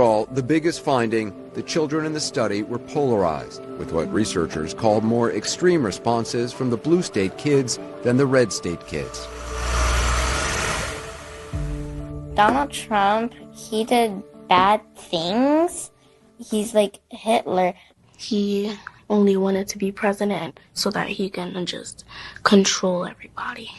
Overall, the biggest finding, the children in the study were polarized, with what researchers called more extreme responses from the blue state kids than the red state kids. Donald Trump, he did bad things. He's like Hitler. He only wanted to be president so that he can just control everybody.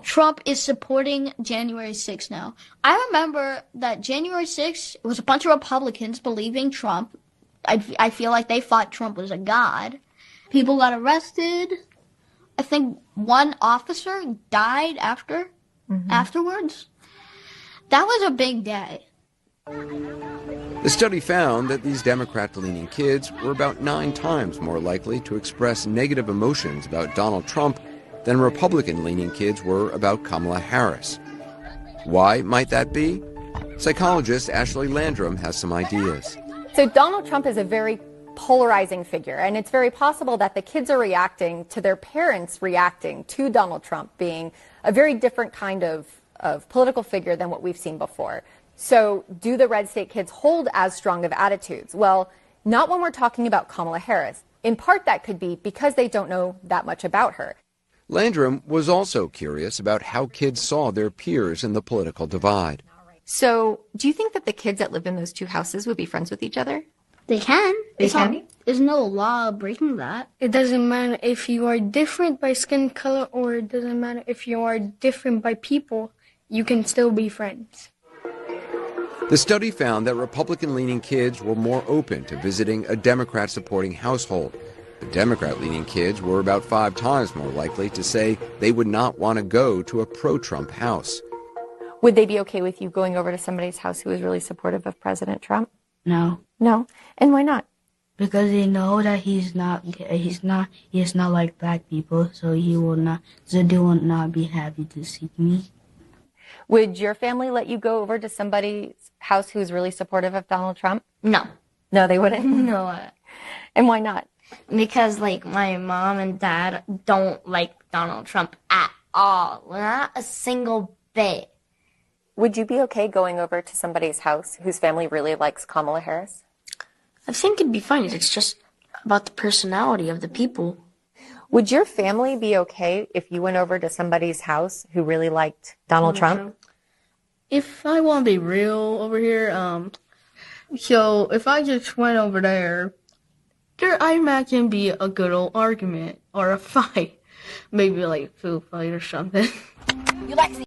Trump is supporting January 6th now. I remember that January 6th was a bunch of Republicans believing Trump. I feel like they thought Trump was a god. People got arrested. I think one officer died afterwards. That was a big day. The study found that these Democrat-leaning kids were about 9 times more likely to express negative emotions about Donald Trump than Republican-leaning kids were about Kamala Harris. Why might that be? Psychologist Ashley Landrum has some ideas. So Donald Trump is a very polarizing figure, and it's very possible that the kids are reacting to their parents reacting to Donald Trump being a very different kind of political figure than what we've seen before. So do the red state kids hold as strong of attitudes? Well, not when we're talking about Kamala Harris. In part, that could be because they don't know that much about her. Landrum was also curious about how kids saw their peers in the political divide. So do you think that the kids that live in those two houses would be friends with each other? They can. They can? There's no law breaking that. It doesn't matter if you are different by skin color, or it doesn't matter if you are different by people. You can still be friends. The study found that Republican-leaning kids were more open to visiting a Democrat-supporting household. The Democrat-leaning kids were about 5 times more likely to say they would not want to go to a pro-Trump house. Would they be okay with you going over to somebody's house who is really supportive of President Trump? No. No? And why not? Because they know that he's not like black people, so they will not be happy to see me. Would your family let you go over to somebody's house who's really supportive of Donald Trump? No. No, they wouldn't? No. And why not? Because, like, my mom and dad don't like Donald Trump at all. Not a single bit. Would you be okay going over to somebody's house whose family really likes Kamala Harris? I think it'd be fine. It's just about the personality of the people. Would your family be okay if you went over to somebody's house who really liked Donald Trump? If I want to be real over here, so if I just went over there, I imagine be a good old argument or a fight. Maybe like a food fight or something. You like